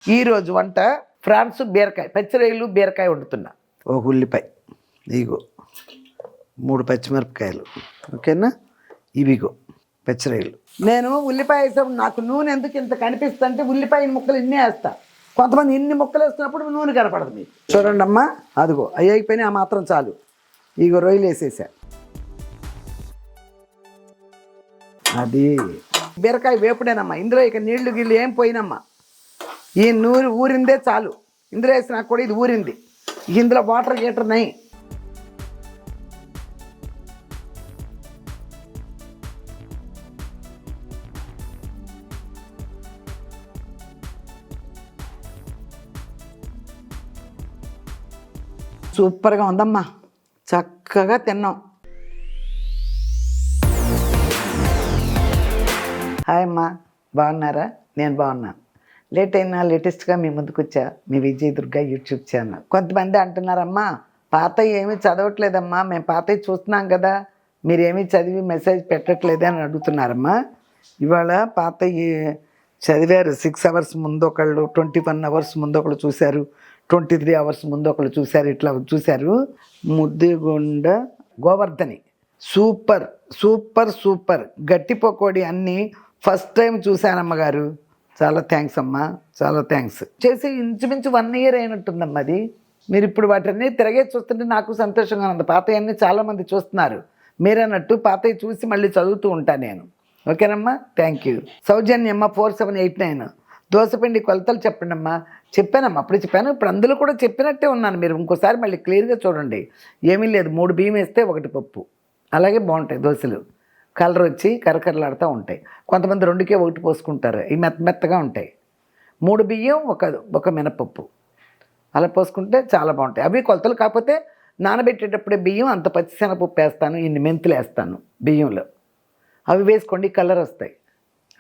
ఈరోజు వంట ఫ్రాన్స్ బీరకాయ, పచ్చిరొయ్యలు బీరకాయ వండుతున్నా. ఒక ఉల్లిపాయ, ఇగో 3 పచ్చిమిరపకాయలు, ఓకేనా? ఇవిగో పచ్చిరొయ్యలు. నేను ఉల్లిపాయ వేసాము, నాకు నూనె ఎందుకు ఇంత కనిపిస్తుంటే ఉల్లిపాయ ముక్కలు ఇన్ని వేస్తా. కొంతమంది ఇన్ని ముక్కలు వేస్తున్నప్పుడు నూనె కనపడదు మీకు. చూడండి అమ్మా, అదిగో అవి అయిపోయినాయి, ఆ మాత్రం చాలు. ఇగో రొయ్యలు వేసేసా. అది బీరకాయ వేపుడేనమ్మా. ఇందులో ఇక నీళ్లు గిళ్ళు ఏం పోయినమ్మా. ఈ నూనె ఊరిందే చాలు. ఇందులో వేసినా కూడా ఇది ఊరింది. ఇందులో వాటర్ గీటర్ నై. సూపర్గా ఉందమ్మా, చక్కగా తిన్నాం. హాయ్ అమ్మా, బాగున్నారా? నేను బాగున్నాను. లేట్ అయినా లేటెస్ట్గా మీ ముందుకు వచ్చా, మీ విజయ్ దుర్గా యూట్యూబ్ ఛానల్. కొంతమంది అంటున్నారమ్మా, పాత ఏమీ చదవట్లేదమ్మా, మేము పాత చూస్తున్నాం కదా, మీరేమీ చదివి మెసేజ్ పెట్టట్లేదే అని అడుగుతున్నారమ్మా. ఇవాళ పాత చదివారు. 6 అవర్స్ ముందు ఒకళ్ళు, 21 అవర్స్ ముందు ఒకళ్ళు చూశారు, 23 అవర్స్ ముందు ఒకళ్ళు చూశారు, ఇట్లా చూశారు. ముద్దుగుండ గోవర్ధని సూపర్ సూపర్ సూపర్. గట్టి పకోడీ అన్నీ ఫస్ట్ టైం చూశానమ్మగారు. చాలా థ్యాంక్స్ అమ్మా, చాలా థ్యాంక్స్. చేసి ఇంచుమించు 1 ఇయర్ అయినట్టుందమ్మా అది. మీరు ఇప్పుడు వాటిని తిరగే చూస్తుంటే నాకు సంతోషంగా ఉంది. పాతయన్నీ చాలామంది చూస్తున్నారు. మీరన్నట్టు పాతవి చూసి మళ్ళీ చదువుతూ ఉంటాను నేను. ఓకేనమ్మా, థ్యాంక్ యూ. సౌజన్యమ్మ 4789. దోసపిండి కొలతలు చెప్పండి అమ్మా. చెప్పానమ్మా, అప్పుడు చెప్పాను, ఇప్పుడు అందులో కూడా చెప్పినట్టే ఉన్నాను. మీరు ఇంకోసారి మళ్ళీ క్లియర్గా చూడండి. ఏమీ లేదు, 3 బియ్యం వేస్తే 1 పప్పు. అలాగే బాగుంటాయి దోశలు. కలర్ వచ్చి కరకరలాడుతూ ఉంటాయి. కొంతమంది 2కే 1 పోసుకుంటారు, ఇవి మెత్తగా ఉంటాయి. 3 బియ్యం, ఒక మినపప్పు అలా పోసుకుంటే చాలా బాగుంటాయి. అవి కొలతలు కాకపోతే నానబెట్టేటప్పుడే బియ్యం అంత పచ్చిశనగపప్పు వేస్తాను, ఇన్ని మెంతులు వేస్తాను బియ్యంలో. అవి వేసుకోండి, కలర్ వస్తాయి.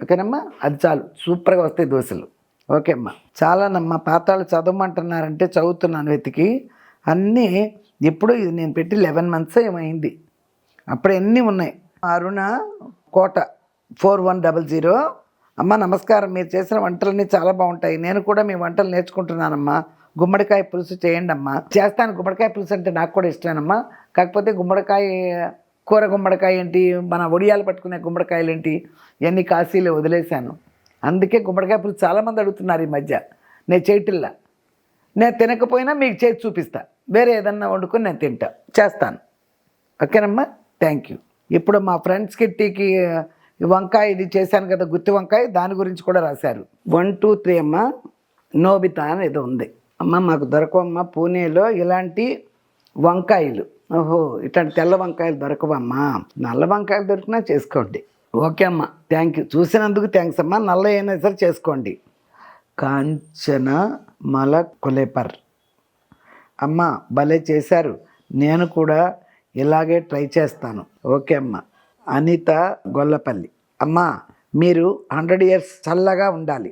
ఓకేనమ్మా, అది చాలు, సూపర్గా వస్తాయి దోశలు. ఓకే అమ్మా. చాలానమ్మా, పాతాలు చదవమంటున్నారంటే చదువుతున్నాను వెతికి అన్నీ. ఇప్పుడు ఇది నేను పెట్టి 11 months ఏమైంది, అప్పుడు ఎన్ని ఉన్నాయి. అరుణ కోట 4100. అమ్మ నమస్కారం, మీరు చేసిన వంటలన్నీ చాలా బాగుంటాయి. నేను కూడా మీ వంటలు నేర్చుకుంటున్నానమ్మా. గుమ్మడికాయ పులుసు చేయండి అమ్మా. చేస్తాను. గుమ్మడికాయ పులుసు అంటే నాకు కూడా ఇష్టమేనమ్మా. కాకపోతే గుమ్మడికాయ కూర, గుమ్మడికాయ ఏంటి, మన ఒడియాలు పట్టుకునే గుమ్మడికాయలు ఏంటి, ఇవన్నీ కాశీలో వదిలేశాను. అందుకే గుమ్మడికాయ పులుసు చాలామంది అడుగుతున్నారు ఈ మధ్య. నేను చేయటిల్లా. నేను తినకపోయినా మీకు చేసి చూపిస్తా. వేరే ఏదన్నా వండుకొని నేను చేస్తాను. ఓకేనమ్మా, థ్యాంక్ యూ. ఇప్పుడు మా ఫ్రెండ్స్ కిట్టీకి వంకాయ ఇది చేశాను కదా, గుత్తి వంకాయ, దాని గురించి కూడా రాశారు. 1 2 3 అమ్మ. నోబితా అని ఏదో ఉంది అమ్మ. మాకు దొరకవమ్మా పూణేలో ఇలాంటి వంకాయలు. ఓహో, ఇట్లాంటి తెల్ల వంకాయలు దొరకవమ్మా. నల్ల వంకాయలు దొరికినా చేసుకోండి. ఓకే అమ్మ, థ్యాంక్ యూ. చూసినందుకు థ్యాంక్స్ అమ్మా. నల్ల అయినా సరే చేసుకోండి. కాంచన మల కొలేపర్ అమ్మ, భలే చేశారు. నేను కూడా ఇలాగే ట్రై చేస్తాను. ఓకే అమ్మ. అనిత గొల్లపల్లి అమ్మ, మీరు 100 years చల్లగా ఉండాలి.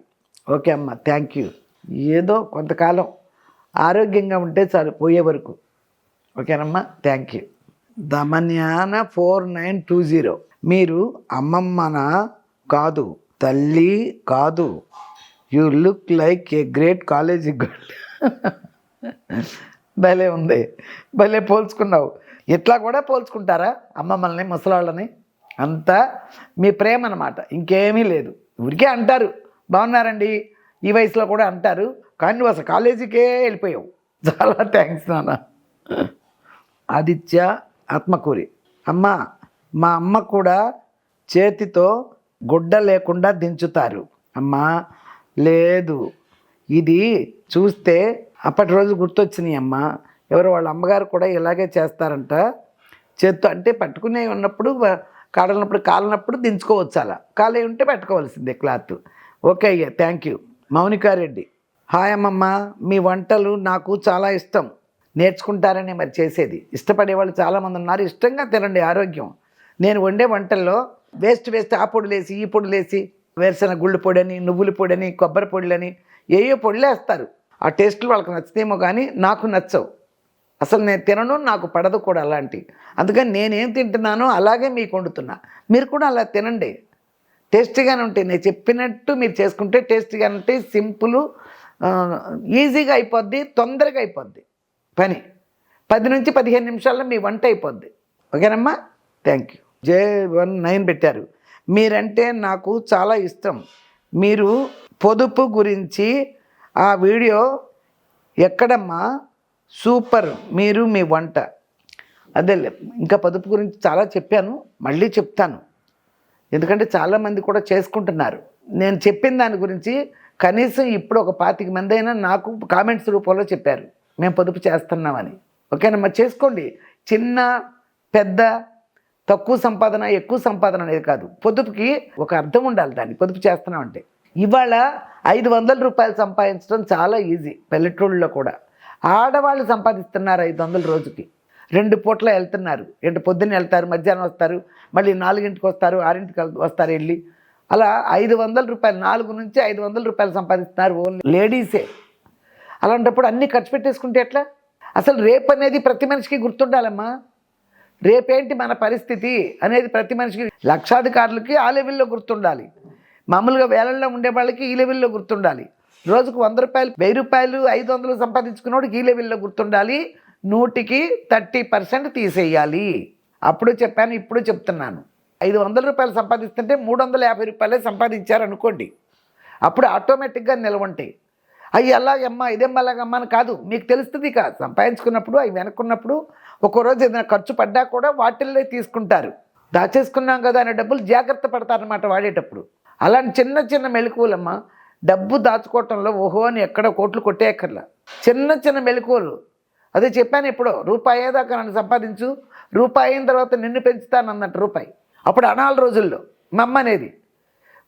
ఓకే అమ్మ, థ్యాంక్ యూ. ఏదో కొంతకాలం ఆరోగ్యంగా ఉంటే చాలు, పోయే వరకు. ఓకేనమ్మా, థ్యాంక్ యూ. దమన్యాన 4920. మీరు అమ్మమ్మన కాదు, తల్లి కాదు, you look like a great college girl. భలే ఉంది, భలే పోల్చుకున్నావు. ఇట్లా కూడా పోల్చుకుంటారా అమ్మమ్మల్ని, ముసలాళ్ళని? అంతా మీ ప్రేమ అన్నమాట, ఇంకేమీ లేదు. ఊరికే అంటారు బాగున్నారండి, ఈ వయసులో కూడా అంటారు. కానీ నువ్వు అసలు కాలేజీకే వెళ్ళిపోయావు. చాలా థ్యాంక్స్ నాన్న. ఆదిత్య ఆత్మకూరి అమ్మ, మా అమ్మ కూడా చేతితో గుడ్డ లేకుండా దించుతారు. అమ్మా లేదు, ఇది చూస్తే అప్పటి రోజు గుర్తొచ్చినాయి అమ్మ. ఎవరు వాళ్ళ అమ్మగారు కూడా ఇలాగే చేస్తారంట. చేత్తో అంటే పట్టుకునే ఉన్నప్పుడు, కాలినప్పుడు దించుకోవచ్చు. అలా కాలే ఉంటే పెట్టుకోవాల్సిందే క్లాత్. ఓకే అయ్యా, థ్యాంక్ యూ. మౌనికారెడ్డి హాయ్ అమ్మమ్మ, మీ వంటలు నాకు చాలా ఇష్టం. నేర్చుకుంటారని మరి చేసేది. ఇష్టపడేవాళ్ళు చాలామంది ఉన్నారు. ఇష్టంగా తినండి, ఆరోగ్యం. నేను వండే వంటల్లో వేస్ట్ ఆ పొడులేసి, ఈ పొడులేసి, వేరుశనగ గుళ్ళు పొడి అని, నువ్వుల పొడి అని, కొబ్బరి పొడులని, ఏయో పొడిలేస్తారు. ఆ టేస్ట్లు వాళ్ళకి నచ్చుతేమో కానీ నాకు నచ్చవు. అసలు నేను తినను, నాకు పడదు కూడా అలాంటివి. అందుకని నేనేం తింటున్నానో అలాగే మీకు వండుతున్నా. మీరు కూడా అలా తినండి, టేస్టీగానే ఉంటాయి. నేను చెప్పినట్టు మీరు చేసుకుంటే టేస్టీగా ఉంటాయి. సింపుల్, ఈజీగా అయిపోద్ది, తొందరగా అయిపోద్ది పని. 10 నుంచి 15 నిమిషాల్లో మీ వంట అయిపోద్ది. ఓకేనమ్మా? Thank you. J19 పెట్టారు. మీరంటే నాకు చాలా ఇష్టం. మీరు పొదుపు గురించి ఆ వీడియో ఎక్కడమ్మా? సూపర్, మీరు మీ వంట. అదే ఇంకా పొదుపు గురించి చాలా చెప్పాను, మళ్ళీ చెప్తాను. ఎందుకంటే చాలామంది కూడా చేసుకుంటున్నారు. నేను చెప్పిన దాని గురించి కనీసం ఇప్పుడు ఒక 25 మంది అయినా నాకు కామెంట్స్ రూపంలో చెప్పారు మేము పొదుపు చేస్తున్నామని. ఓకేనమ్మా? చేసుకోండి. చిన్న పెద్ద, తక్కువ సంపాదన ఎక్కువ సంపాదన అనేది కాదు. పొదుపుకి ఒక అర్థం ఉండాలి. దాన్ని పొదుపు చేస్తున్నామంటే ఇవాళ 500 రూపాయలు సంపాదించడం చాలా ఈజీ. పల్లెటూళ్ళలో కూడా ఆడవాళ్ళు సంపాదిస్తున్నారు 500 రోజుకి. 2 పూట్ల వెళ్తున్నారు. పొద్దున్న వెళ్తారు, మధ్యాహ్నం వస్తారు, మళ్ళీ 4ంటికి వస్తారు, 6ంటికి వస్తారు వెళ్ళి. అలా 500 రూపాయలు, 4 నుంచి 500 రూపాయలు సంపాదిస్తున్నారు ఓన్లీ లేడీసే. అలాంటప్పుడు అన్నీ ఖర్చు పెట్టేసుకుంటే ఎట్లా? అసలు రేపు అనేది ప్రతి మనిషికి గుర్తుండాలమ్మా. రేపేంటి మన పరిస్థితి అనేది ప్రతి మనిషికి, లక్షాధికారులకి ఆ లెవెల్లో గుర్తుండాలి, మామూలుగా వేలల్లో ఉండే వాళ్ళకి ఈ లెవెల్లో గుర్తుండాలి. రోజుకు 100 రూపాయలు, 1000 రూపాయలు, 500 సంపాదించుకున్నోడికి ఈ లెవెల్లో గుర్తుండాలి. 100కి 30% తీసేయాలి. అప్పుడు చెప్పాను, ఇప్పుడు చెప్తున్నాను. 500 రూపాయలు సంపాదిస్తుంటే 350 రూపాయలే సంపాదించారనుకోండి, అప్పుడు ఆటోమేటిక్గా నిలవంటాయి. అవి ఎలాగమ్మా, ఇదేం అలాగమ్మా అని కాదు, మీకు తెలుస్తుంది. కాదు సంపాదించుకున్నప్పుడు అవి వెనక్కున్నప్పుడు ఒక్కో రోజు ఏదైనా ఖర్చు పడ్డా కూడా వాటిల్లో తీసుకుంటారు. దాచేసుకున్నాం కదా అనే డబ్బులు జాగ్రత్త పడతారనమాట వాడేటప్పుడు. అలాంటి చిన్న చిన్న మెలకువలమ్మా. డబ్బు దాచుకోవటంలో ఓహో అని ఎక్కడ కోట్లు కొట్టేయక్కర్లా. చిన్న చిన్న మెలకువలు. అదే చెప్పాను, ఎప్పుడో రూపాయి అయ్యేదాకా నన్ను సంపాదించు, రూపాయి అయిన తర్వాత నిన్ను పెంచుతాను అన్నట్టు. రూపాయి అప్పుడు అణాల రోజుల్లో మా అమ్మ అనేది,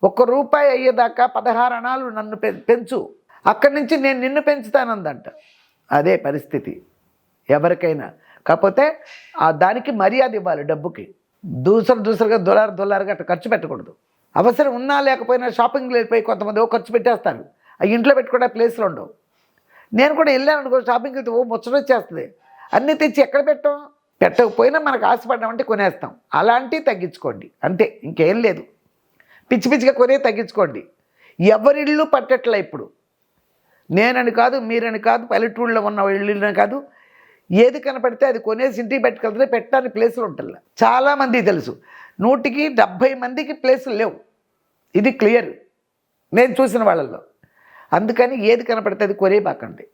1 రూపాయి అయ్యేదాకా 16 అణాలు నన్ను పెంచు, అక్కడి నుంచి నేను నిన్ను పెంచుతానందంట. అదే పరిస్థితి ఎవరికైనా. కాకపోతే దానికి మర్యాద ఇవ్వాలి. డబ్బుకి దూసరుగా దొలారుగా అట్లా ఖర్చు పెట్టకూడదు. అవసరం ఉన్నా లేకపోయినా షాపింగ్లు వెళ్ళిపోయి కొంతమంది ఖర్చు పెట్టేస్తారు. ఆ ఇంట్లో పెట్టుకునే ప్లేస్లు ఉండవు. నేను కూడా వెళ్ళాను అనుకో షాపింగ్కి వెళ్తే ముచ్చట వచ్చేస్తుంది. అన్నీ తెచ్చి ఎక్కడ పెట్టకపోయినా మనకు ఆశపడ్డామంటే కొనేస్తాం. అలాంటివి తగ్గించుకోండి అంతే, ఇంకేం లేదు. పిచ్చిగా కొనే తగ్గించుకోండి. ఎవరిళ్ళు పట్టట్లే ఇప్పుడు. నేనని కాదు, మీరని కాదు, పల్లెటూళ్ళలో ఉన్న ఇళ్ళని కాదు, ఏది కనపడితే అది కొనేసి ఇంటికి పెట్టుకెళ్తే పెట్టడానికి ప్లేసులు ఉంటుందా. చాలామంది తెలుసు, 100కి 70 మందికి ప్లేసులు లేవు. ఇది క్లియర్ నేను చూసిన వాళ్ళల్లో. అందుకని ఏది కనపడితే అది కొనేయబాకండి.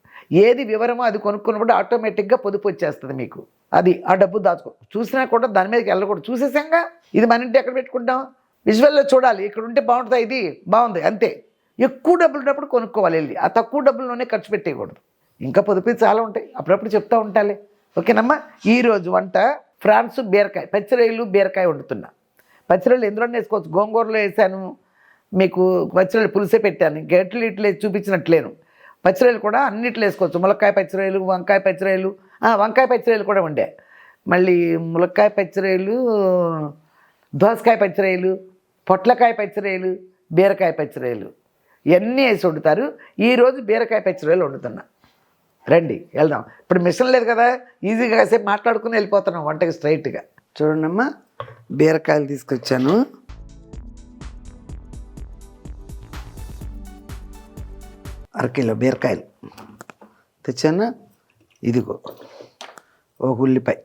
ఏది వివరమో అది కొనుక్కున్నప్పుడు ఆటోమేటిక్గా పొదుపు వచ్చేస్తుంది మీకు. అది ఆ డబ్బు దాచుకో. చూసినా కూడా దాని మీదకి వెళ్ళకూడదు. చూసేసాక ఇది మన ఇంటి ఎక్కడ పెట్టుకుంటాం, విజువల్లో చూడాలి, ఇక్కడ ఉంటే బాగుంటుంది, ఇది బాగుంది అంతే. ఎక్కువ డబ్బులు ఉన్నప్పుడు కొనుక్కోవాలి వెళ్ళి. ఆ తక్కువ డబ్బుల్లోనే ఖర్చు పెట్టేయకూడదు. ఇంకా పొదుపు చాలా ఉంటాయి, అప్పుడప్పుడు చెప్తూ ఉంటాలి. ఓకేనమ్మా? ఈరోజు వంట ఫ్రాన్స్ బీరకాయ, పచ్చిరొయ్యలు బీరకాయ వండుతున్నా. పచ్చిరొయ్యలు ఎందులో వేసుకోవచ్చు, గోంగూరలో వేసాను, మీకు పచ్చిరొయ్యలు పులుసే పెట్టాను, ఇంకా ఇట్లా చూపించినట్లేను. పచ్చిరొయ్యలు కూడా అన్నిట్లో వేసుకోవచ్చు. ములక్కాయ పచ్చిరొయ్యలు, వంకాయ పచ్చిరొయ్యలు, వంకాయ పచ్చిరొయ్యలు కూడా ఉండే, మళ్ళీ ములక్కాయ పచ్చిరొయ్యలు, దోసకాయ పచ్చిరొయ్యలు, పొట్లకాయ పచ్చిరొయ్యలు, బీరకాయ పచ్చిరొయ్యలు ఇవన్నీ వేసి వండుతారు. ఈరోజు బీరకాయ పచ్చిరొయ్యలు వండుతున్నా. రండి వెళ్దాం. ఇప్పుడు మిషన్ లేదు కదా, ఈజీగా కాసేపు మాట్లాడుకుని వెళ్ళిపోతున్నాం వంటకి స్ట్రైట్గా. చూడండమ్మా, బీరకాయలు తీసుకొచ్చాను. అరకిలో బీరకాయలు తెచ్చాను. ఇదిగో 1 ఉల్లిపాయ,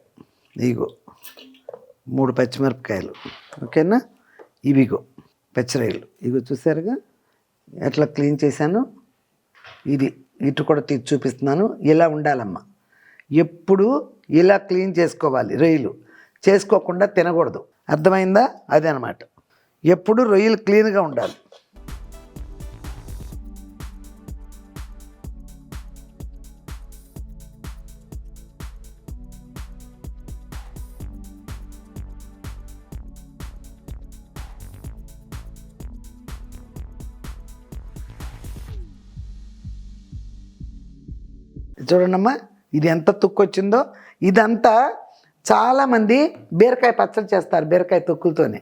ఇదిగో 3 పచ్చిమిరపకాయలు. ఓకేనా? ఇవిగో పచ్చిరొయ్యలు, ఇగో చూసారుగా ఎట్లా క్లీన్ చేశాను. ఇది ఇటు కూడా తీసి చూపిస్తున్నాను. ఇలా ఉండాలమ్మా, ఎప్పుడు ఇలా క్లీన్ చేసుకోవాలి. రొయ్యలు చేసుకోకుండా తినకూడదు. అర్థమైందా? అదే అనమాట. ఎప్పుడు రొయ్యలు క్లీన్గా ఉండాలి. చూడండమ్మా, ఇది ఎంత తుక్కొచ్చిందో. ఇదంతా చాలామంది బీరకాయ పచ్చడి చేస్తారు బీరకాయ తొక్కులతోనే.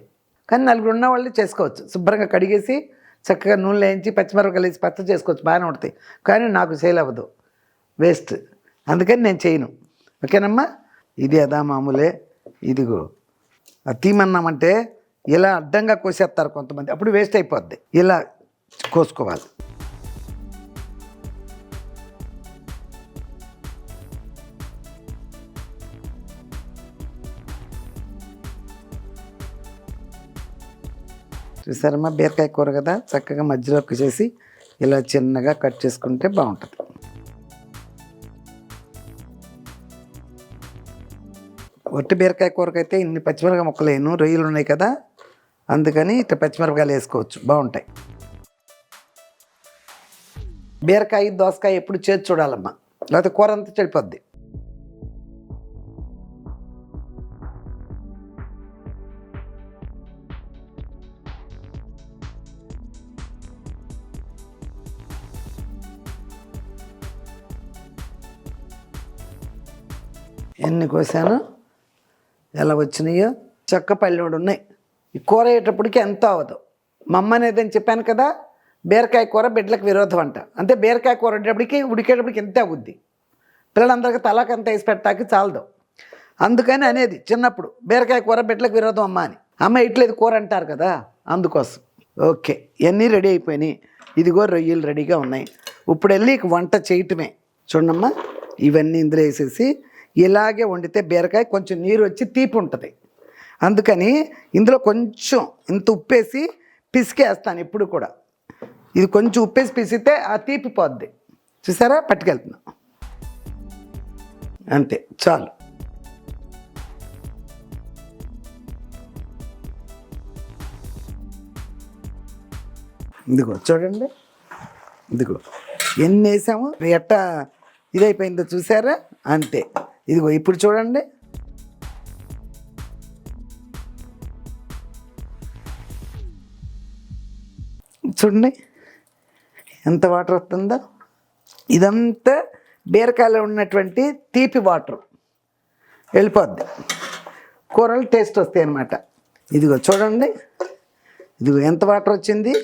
కానీ 4 ఉన్న వాళ్ళు చేసుకోవచ్చు. శుభ్రంగా కడిగేసి చక్కగా నూనెలో వేయించి పచ్చిమిరపకాయలు వేసి పచ్చడి చేసుకోవచ్చు, బాగానే ఉంటాయి. కానీ నాకు సేల్ అవ్వదు, వేస్ట్. అందుకని నేను చేయను. ఓకేనమ్మా? ఇది అదా మామూలే. ఇదిగో తీమన్నామంటే ఇలా అడ్డంగా కోసేస్తారు కొంతమంది, అప్పుడు వేస్ట్ అయిపోద్ది. ఇలా కోసుకోవాలి. చూసారమ్మా, బీరకాయ కూర కదా, చక్కగా మధ్యలోకి చేసి ఇలా చిన్నగా కట్ చేసుకుంటే బాగుంటుంది. ఒట్టి బీరకాయ కూరకైతే ఇన్ని పచ్చిమిరపకాయ ముక్కలు వేయను, రొయ్యలు ఉన్నాయి కదా, అందుకని ఇట్లా పచ్చిమిరపకాయలు వేసుకోవచ్చు, బాగుంటాయి. బీరకాయ దోసకాయ ఎప్పుడు చేసి చూడాలమ్మా, లేకపోతే కూర అంతా చెడిపోద్ది. ఎన్ని కోసాను, ఎలా వచ్చినాయో చక్క పల్లెడు ఉన్నాయి. ఈ కూర అయ్యేటప్పటికి ఎంత అవ్వదు. మా అమ్మ అనేదని చెప్పాను కదా, బీరకాయ కూర బిడ్డలకు విరోధం అంట. అంటే బీరకాయ కూర ఉడికేటప్పటికి ఎంత అవుద్ది, పిల్లలందరికీ తలాకంత వేసి పెట్టాకి చాలదు. అందుకని అనేది చిన్నప్పుడు బీరకాయ కూర బిడ్డలకు విరోధం అమ్మ అని. అమ్మ ఇట్లేదు కూర అంటారు కదా, అందుకోసం. ఓకే, ఇవన్నీ రెడీ అయిపోయినాయి. ఇదిగో రొయ్యలు రెడీగా ఉన్నాయి. ఇప్పుడు వెళ్ళి వంట చేయటమే. చూడమ్మా, ఇవన్నీ ఇందులో వేసేసి ఇలాగే వండితే బీరకాయ కొంచెం నీరు వచ్చి తీపి ఉంటుంది. అందుకని ఇందులో కొంచెం ఇంత ఉప్పేసి పిసికేస్తాను ఎప్పుడు కూడా. ఇది కొంచెం ఉప్పేసి పిసితే ఆ తీపి పోద్ది. చూసారా, పట్టుకెళ్తున్నాం అంతే, చాలు. ఇదిగో చూడండి, ఇదిగో ఎన్ని వేసాము, ఎట్ట ఇదైపోయిందో చూసారా, అంతే. ఇదిగో ఇప్పుడు చూడండి, చూడండి ఎంత వాటర్ వస్తుందో. ఇదంతా బీరకాయలో ఉన్నటువంటి తీపి వాటర్ వెళ్ళిపోద్ది, కూరలు టేస్ట్ వస్తాయి అన్నమాట. ఇదిగో చూడండి, ఇదిగో ఎంత వాటర్ వచ్చింది.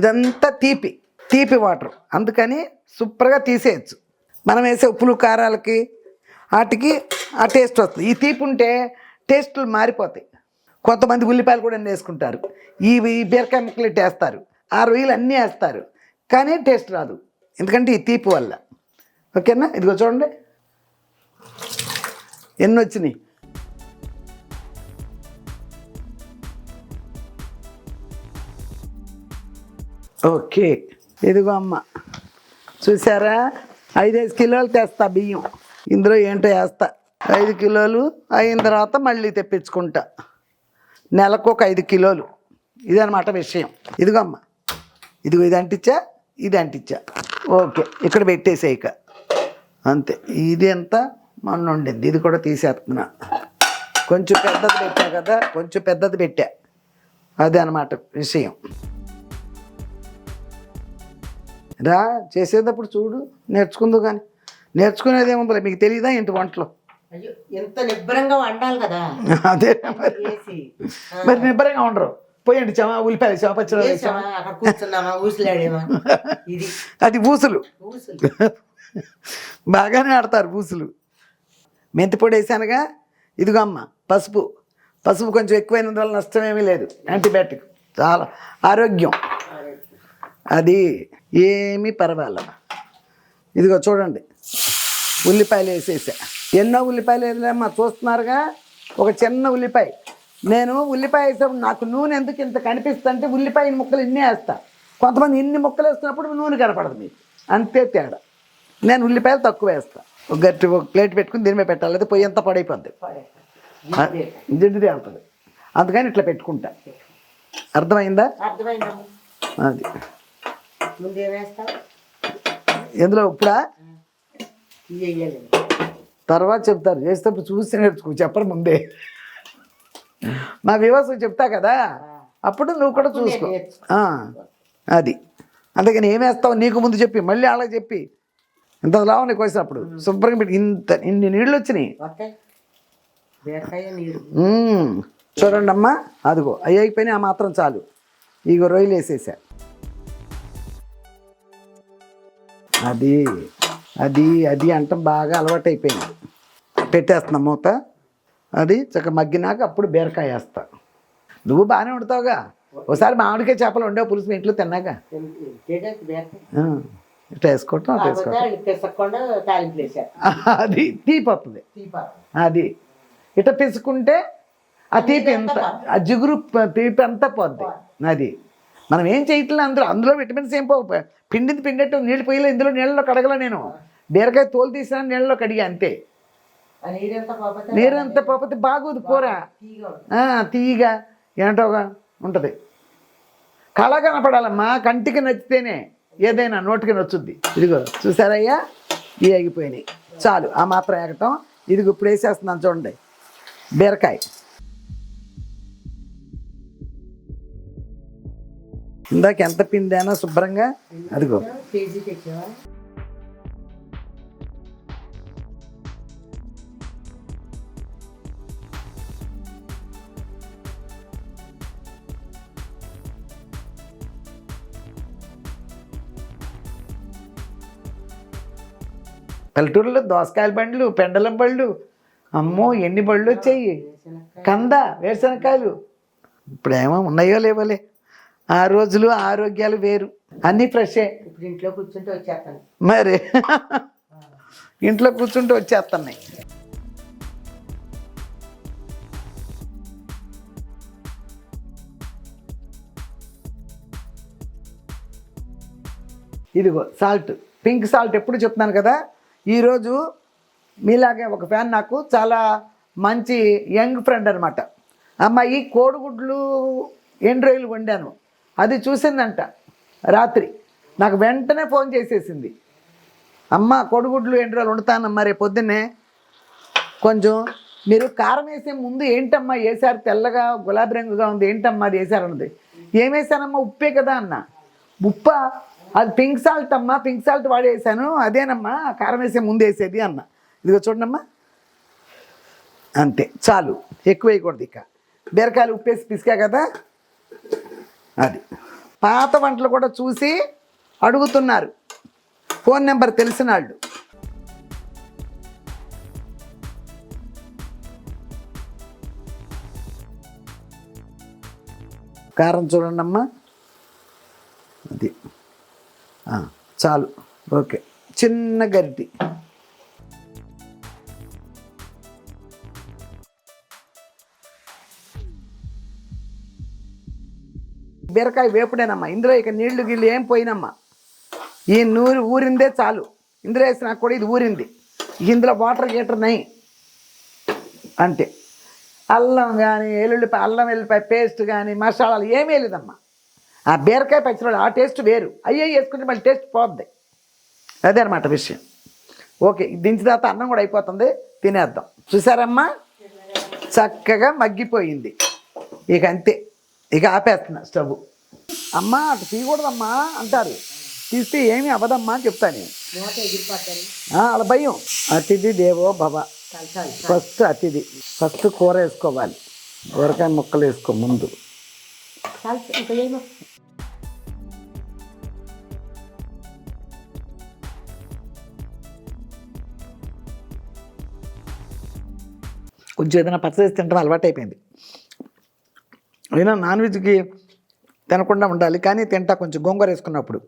ఇదంతా తీపి వాటర్, అందుకని సూపర్గా తీసేయచ్చు. మనం వేసే ఉప్పులు కారాలకి వాటికి ఆ టేస్ట్ వస్తుంది. ఈ తీపి ఉంటే టేస్టులు మారిపోతాయి. కొంతమంది ఉల్లిపాయలు కూడా వేసుకుంటారు, ఈ బీరకాయ ముక్కలు ఇట్టు వేస్తారు, ఆ రొయ్యలు అన్నీ వేస్తారు, కానీ టేస్ట్ రాదు, ఎందుకంటే ఈ తీపి వల్ల. ఓకేనా, ఇదిగో చూడండి ఎన్ని వచ్చినాయి. ఓకే, ఇదిగో అమ్మ చూసారా, 5 కిలోలు తెస్తా బియ్యం. ఇందులో ఏంటో వేస్తా, 5 కిలోలు అయిన తర్వాత మళ్ళీ తెప్పించుకుంటా. నెలకు ఒక 5 కిలోలు, ఇదనమాట విషయం. ఇదిగో అమ్మ, ఇదిగో ఇది అంటించా. ఓకే, ఇక్కడ పెట్టేసేయక అంతే. ఇది ఎంత మొన్న ఉండింది, ఇది కూడా తీసేస్తున్నా. కొంచెం పెద్దది పెట్టా కదా, కొంచెం పెద్దది పెట్టా, అదే అనమాట విషయం. రా, చేసేటప్పుడు చూడు, నేర్చుకుందు. కానీ నేర్చుకునేది ఏముందో మీకు తెలియదా ఏంటి వంటలో? ఎంత నిబ్బరంగా వండాలి కదా. అదే మరి నిబ్బరంగా ఉండరు. పోయండి చమా, ఉల్లిపాయలు వేసామా, పచ్చడి వేసామా, అది ఊసులు. బాగానే ఆడతారు ఊసులు. మెంతి పొడి వేసానుగా. ఇదిగో అమ్మ పసుపు కొంచెం ఎక్కువైనందువల్ల నష్టమేమీ లేదు, యాంటీబయాటిక్, చాలా ఆరోగ్యం, అది ఏమీ పర్వాలేదు. ఇదిగో చూడండి, ఉల్లిపాయలు వేసేసా. ఎన్నో ఉల్లిపాయలు వేసామా, చూస్తున్నారుగా. ఒక చిన్న ఉల్లిపాయ, నేను ఉల్లిపాయ వేసేటప్పుడు నాకు నూనె ఎందుకు ఇంత కనిపిస్తుంటే ఉల్లిపాయ ముక్కలు ఇన్ని వేస్తా. కొంతమంది ఇన్ని ముక్కలు వేస్తున్నప్పుడు నూనె కనపడదు మీకు, అంతే తేడా. నేను ఉల్లిపాయలు తక్కువ వేస్తా. ఒక ప్లేట్ పెట్టుకుని దీని మీద పెట్టాలి, అయితే పొయ్యి అంతా పడైపోద్ది, జిడ్డు తేలుతుంది. అందుకని ఇట్లా పెట్టుకుంటా. అర్థమైందా? అది ఎందులో ఇప్పుడా తర్వాత చెప్తారు, చేసేటప్పుడు చూసి నేర్చుకో, చెప్పరు ముందే. మా వివాసం చెప్తా కదా, అప్పుడు నువ్వు కూడా చూసుకో. అది అందుకని ఏమేస్తావు నీకు ముందు చెప్పి మళ్ళీ వాళ్ళకి చెప్పి ఇంత లావు నీకు వేసినప్పుడు శుభ్రంగా పెట్టి ఇన్ని నీళ్ళు వచ్చినాయి. చూడండి అమ్మా, అదిగో అవి అయిపోయినాయి, ఆ మాత్రం చాలు. ఇగో రొయ్యలు వేసేసా. అది అది అది అంటే బాగా అలవాటు అయిపోయింది. పెట్టేస్తున్నా మూత. అది చక్కగా మగ్గినాక అప్పుడు బీరకాయ వేస్తా. నువ్వు బాగానే వండుతావుగా. ఒకసారి మామిడికాయ చేపలు వండావు పులుసు మీ ఇంట్లో తిన్నాక. ఇట్లా వేసుకోవటం అది తీపి వస్తుంది. అది ఇట్లా పిసుకుంటే ఆ తీపి ఎంత ఆ జిగురు తీపి అంతా పోద్ది. అది మనం ఏం చేయట్లేదు, అందులో విటమిన్స్ ఏం పోవు. పిండిది పిండట్టు నీళ్ళు పోయలే, ఇందులో నీళ్ళలో కడగల. నేను బీరకాయ తోలు తీసినా నీళ్ళలో కడిగా అంతే. నీరంతా పోతే బాగోదు కూర, తీయగా ఏంటోగా ఉంటుంది. కళ కనపడాలమ్మా, కంటికి నచ్చితేనే ఏదైనా నోటికి నచ్చుద్ది. ఇదిగో చూసారయ్యా, ఇవి ఆగిపోయినాయి చాలు, ఆ మాత్రం ఏగటం. ఇదిగో ఇప్పుడు వేసేస్తున్నాను చూడండి బీరకాయ. ఇందాక ఎంత పిండానో శుభ్రంగా, అదిగో పల్లెటూరులో దోసకాయల బండ్లు, పెండలం బళ్ళు, అమ్మో ఎన్ని బళ్ళు వచ్చాయి. కంద వేరుశనకాయలు ఇప్పుడేమో ఉన్నాయో లేవోలే. ఆ రోజులు ఆరోగ్యాలు వేరు, అన్నీ ఫ్రెషే. ఇప్పుడు ఇంట్లో కూర్చుంటే వచ్చేస్తాను మరి ఇంట్లో కూర్చుంటే వచ్చేస్తున్నాయి. ఇదిగో సాల్ట్, పింక్ సాల్ట్ ఎప్పుడు చెప్తున్నాను కదా. ఈరోజు మీలాగే ఒక ఫ్యాన్, నాకు చాలా మంచి యంగ్ ఫ్రెండ్ అనమాట. అమ్మాయి కోడిగుడ్లు ఎండు రొయ్యలు వండాను, అది చూసిందంట రాత్రి. నాకు వెంటనే ఫోన్ చేసేసింది, అమ్మ కోడిగుడ్లు ఎండు రొయ్యలు వండుతానమ్మా రేపు పొద్దున్నే, కొంచెం మీరు కారం వేసే ముందు ఏంటమ్మా వేసారు, తెల్లగా గులాబీ రంగుగా ఉంది, ఏంటమ్మా అది వేసారన్నది. ఏం వేసానమ్మా, ఉప్పే కదా అన్న. ఉప్ప, అది పింక్ సాల్ట్ అమ్మా, పింక్ సాల్ట్ వాడేసాను, అదేనమ్మా కారం వేసే ముందు వేసేది అన్న. ఇదిగో చూడమ్మా, అంతే చాలు, ఎక్కువ వేయకూడదు. ఇక బీరకాయలు ఉప్పేసి పిసికా కదా అది. పాత వంటలు కూడా చూసి అడుగుతున్నారు, ఫోన్ నెంబర్ తెలిసిన వాళ్ళు. కారం చూడండి అమ్మా, అది చాలు. ఓకే, చిన్న గరిటి. బీరకాయ వేపుడేనమ్మా, ఇందులో ఇక నీళ్లు గిళ్ళు ఏం పోయినమ్మా. ఈ నూరు ఊరిందే చాలు, ఇందులో వేసినా కూడా ఇది ఊరింది. ఇందులో వాటర్ గీటర్ నై అంతే. అల్లం కానీ ఎల్లుల్లిపాయ, అల్లం వెల్లుల్లిపాయ పేస్ట్ కానీ మసాలాలు ఏమీ లేదమ్మా. ఆ బీరకాయ పచ్చిమిరపకాయలు ఆ టేస్ట్ వేరు, అయ్యే వేసుకుంటే మళ్ళీ టేస్ట్ పోద్ది. అదే అనమాట విషయం. ఓకే, దించిన తర్వాత అన్నం కూడా అయిపోతుంది, తినేద్దాం. చూసారమ్మా, చక్కగా మగ్గిపోయింది. ఇక అంతే, ఇక ఆపేస్తున్నా స్టవ్. అమ్మ అటు తీయకూడదమ్మా అంటారు, తీస్తే ఏమీ అవ్వదమ్మా అని చెప్తాను నేను. అలా భయం. అతిథి దేవో భవ. ఫస్ట్ అతిథి, ఫస్ట్ కూర వేసుకోవాలి, కూరకాయ ముక్కలు వేసుకో ముందు. కొంచెం ఏదైనా పచ్చడి తింటాం అలవాటు అయిపోయింది. అయినా నాన్ వెజ్కి తినకుండా ఉండాలి, కానీ తింటా. కొంచెం గోంగూర వేసుకున్నప్పుడు,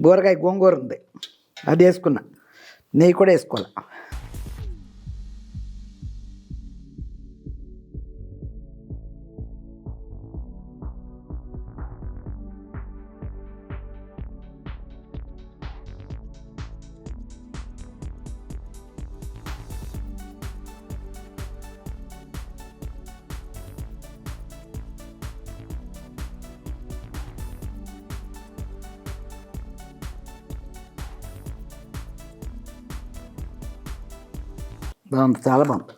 గోరకాయ గోంగూర ఉంది, అది వేసుకున్నా. నెయ్యి కూడా వేసుకోవాలి. బాగుంది, చాలా బాగుంది.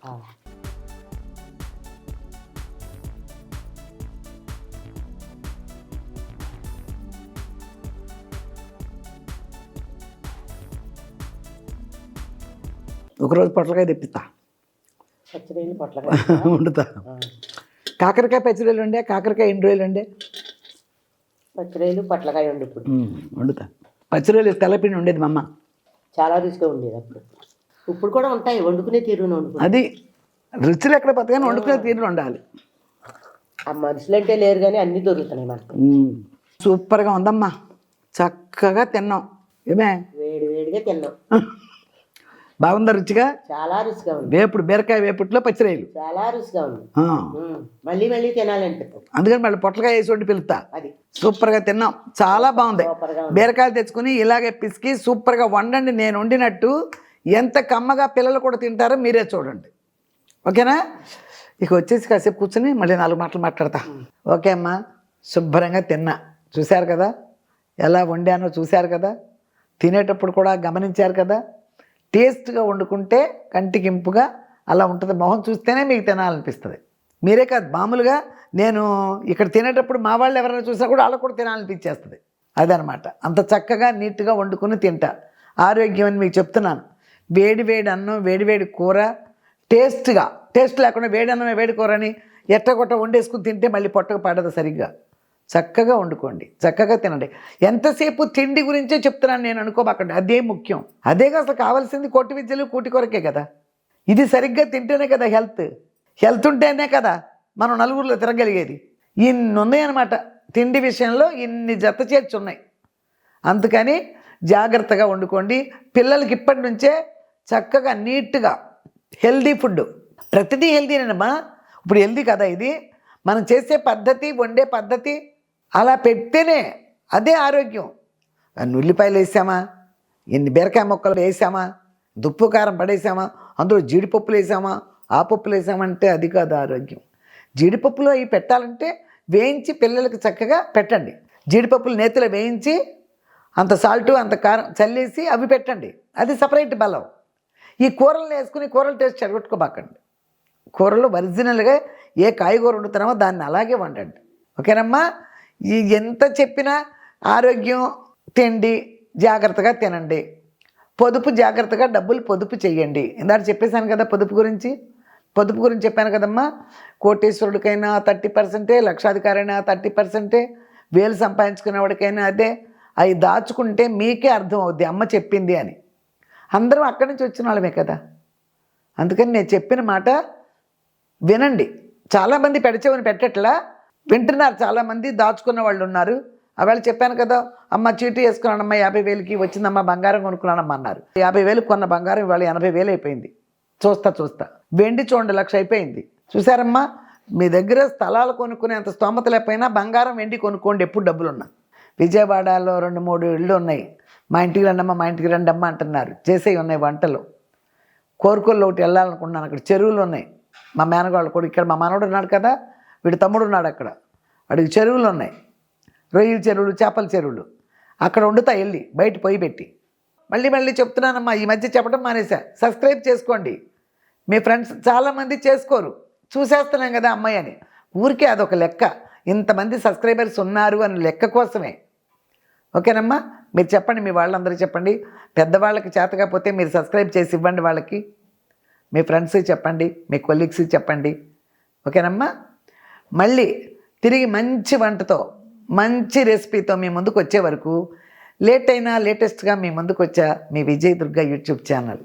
ఒకరోజు పొట్లకాయ తెప్పిస్తా, వండుతా. కాకరకాయ పచ్చిరొయ్యలు ఉండే, కాకరకాయ ఎండు రొయ్యలు ఉండే, పచ్చిరొయ్యలు పొట్లకాయ ఉండి ఇప్పుడు వండుతా. పచ్చిరొయ్యలు తెల్లపిండి ఉండేది మా అమ్మ, చాలా రుచిగా ఉండేది అప్పుడు. ఇప్పుడు కూడా ఉంటాయి, వండుకునే తీరును వండుకునే. అది రుచులు ఎక్కడ పోతాయని వండుకునే తీరులు ఉండాలి. ఆ మనుషులు అంటే లేరు కానీ అన్నీ దొరుకుతున్నాయి మనకు. సూపర్గా ఉందమ్మా, చక్కగా తిన్నాం. ఏమే వేడి వేడిగా తిన్నాం. బాగుందా రుచిగా? చాలా రుచిగా ఉంది. వేపుడు బీరకాయ వేపుడులో పచ్చిరొయ్యలు. చాలా రుచిగా ఉంది. ఆ, మళ్ళీ మళ్ళీ తినాలనిపిస్తుంది. అందుకని మళ్ళీ పొట్లకాయ వేసి వండి పిలుస్తా. అది సూపర్గా తిన్నాం, చాలా బాగుంది. సూపర్గా ఉంది. బీరకాయలు తెచ్చుకుని ఇలాగే పిసికి సూపర్గా వండండి. నేను వండినట్టు ఎంత కమ్మగా పిల్లలు కూడా తింటారో మీరే చూడండి. ఓకేనా? ఇక వచ్చేసి కాసేపు కూర్చొని మళ్ళీ 4 మాటలు మాట్లాడతా. ఓకే అమ్మా, శుభ్రంగా తిన్నా. చూశారు కదా ఎలా వండానో? చూశారు కదా? తినేటప్పుడు కూడా గమనించారు కదా? టేస్ట్గా వండుకుంటే కంటికి ఇంపుగా అలా ఉంటుంది. మొహం చూస్తేనే మీకు తినాలనిపిస్తుంది. మీరే కాదు, మామూలుగా నేను ఇక్కడ తినేటప్పుడు మా వాళ్ళు ఎవరైనా చూసినా కూడా వాళ్ళకు కూడా తినాలనిపించేస్తుంది. అదనమాట. అంత చక్కగా నీట్గా వండుకుని తింటా. ఆరోగ్యం అని మీకు చెప్తున్నాను. వేడి వేడి అన్నం, వేడి వేడి కూర, టేస్ట్గా, టేస్ట్ లేకుండా వేడి అన్నమే వేడి కూర అని ఎట్టగొట్ట వండేసుకుని తింటే మళ్ళీ పొట్టకు పడదు సరిగ్గా. చక్కగా వండుకోండి, చక్కగా తినండి. ఎంతసేపు తిండి గురించే చెప్తున్నాను నేను, అనుకోబాకండి. అదే ముఖ్యం. అదే అసలు కావాల్సింది. కోటి విద్యలు కూటి కొరకే కదా. ఇది సరిగ్గా తింటేనే కదా హెల్త్ ఉంటేనే కదా మనం నలుగురిలో తిరగలిగేది. ఇన్ని ఉన్నాయన్నమాట తిండి విషయంలో, ఇన్ని జత చేర్చి ఉన్నాయి. అందుకని జాగ్రత్తగా వండుకోండి. పిల్లలకి ఇప్పటి నుంచే చక్కగా నీట్గా హెల్దీ ఫుడ్. ప్రతిదీ హెల్దీనేనమ్మా. ఇప్పుడు హెల్దీ కదా ఇది. మనం చేసే పద్ధతి, వండే పద్ధతి అలా పెడితేనే అదే ఆరోగ్యం. ఉల్లిపాయలు వేసామా, ఎన్ని బీరకాయ ముక్కలు వేసామా, దుప్పు కారం పడేసామా, అందులో జీడిపప్పులు వేసామా, ఆ పప్పులు వేసామంటే అది కాదు ఆరోగ్యం. జీడిపప్పులు అవి పెట్టాలంటే వేయించి పిల్లలకి చక్కగా పెట్టండి. జీడిపప్పులు నేతిలో వేయించి అంత సాల్టు అంత కారం చల్లేసి అవి పెట్టండి. అది సపరేట్ బలం. ఈ కూరలు వేసుకుని కూరలు టేస్ట్ చెడగొట్టుకోబాకండి. కూరలు ఒరిజినల్గా ఏ కాయగూర వండుతున్నామో దాన్ని అలాగే వండండి. ఓకేనమ్మా? ఈ ఎంత చెప్పినా ఆరోగ్యం, తిండి జాగ్రత్తగా తినండి. పొదుపు జాగ్రత్తగా డబ్బులు పొదుపు చేయండి. ఇందాక చెప్పేశాను కదా పొదుపు గురించి. పొదుపు గురించి చెప్పాను కదమ్మా. కోటేశ్వరుడికైనా 30%, లక్షాధికారైనా 30%, వేలు సంపాదించుకునేవాడికైనా అదే. అవి దాచుకుంటే మీకే అర్థం అవుద్ది అమ్మ చెప్పింది అని. అందరం అక్కడి నుంచి వచ్చిన వాళ్ళమే కదా. అందుకని నేను చెప్పిన మాట వినండి. చాలామంది పెడచెవని పెట్టట్లా, వింటున్నారు. చాలామంది దాచుకున్న వాళ్ళు ఉన్నారు. అవేళ చెప్పాను కదా, అమ్మ చీటీ వేసుకున్నానమ్మా 50,000కి వచ్చిందమ్మా బంగారం కొనుక్కున్నానమ్మా అన్నారు. 50,000 కొన్న బంగారం ఇవాళ 80,000 అయిపోయింది. చూస్తా వెండి చూడండి 1,00,000 అయిపోయింది. చూసారమ్మా? మీ దగ్గర స్థలాలు కొనుక్కునేంత స్తోమత లేకపోయినా బంగారం, వెండి కొనుక్కోండి ఎప్పుడు డబ్బులున్నా. విజయవాడలో 2-3 ఇళ్ళు ఉన్నాయి. మా ఇంటికి రండమ్మా, మా ఇంటికి రండమ్మా అంటున్నారు. చేసేవి ఉన్నాయి వంటలు. కోరుకోళ్ళు ఒకటి వెళ్ళాలనుకుంటున్నాను. అక్కడ చెరువులు ఉన్నాయి. మా మేనగాళ్ళు కూడా ఇక్కడ మా మనవడు ఉన్నాడు కదా, వీడి తమ్ముడు ఉన్నాడు అక్కడ. వాడికి చెరువులు ఉన్నాయి. రొయ్యల చెరువులు, చేపల చెరువులు. అక్కడ వండుతా వెళ్ళి బయట పొయ్యి పెట్టి. మళ్ళీ చెప్తున్నానమ్మా, ఈ మధ్య చెప్పడం మానేసా. సబ్స్క్రైబ్ చేసుకోండి. మీ ఫ్రెండ్స్ చాలామంది చేసుకోరు. చూసేస్తున్నాం కదా అమ్మాయి అని. ఊరికే అదొక లెక్క. ఇంతమంది సబ్స్క్రైబర్స్ ఉన్నారు అని లెక్క కోసమే. ఓకేనమ్మా? మీరు చెప్పండి, మీ వాళ్ళందరూ చెప్పండి. పెద్దవాళ్ళకి చేతకపోతే మీరు సబ్స్క్రైబ్ చేసి ఇవ్వండి వాళ్ళకి. మీ ఫ్రెండ్స్కి చెప్పండి, మీ కొలీగ్స్కి చెప్పండి. ఓకేనమ్మా? మళ్ళీ తిరిగి మంచి వంటతో, మంచి రెసిపీతో మీ ముందుకు వచ్చే వరకు లేట్ అయినా లేటెస్ట్గా మీ ముందుకు వచ్చా మీ విజయ్ దుర్గా యూట్యూబ్ ఛానల్.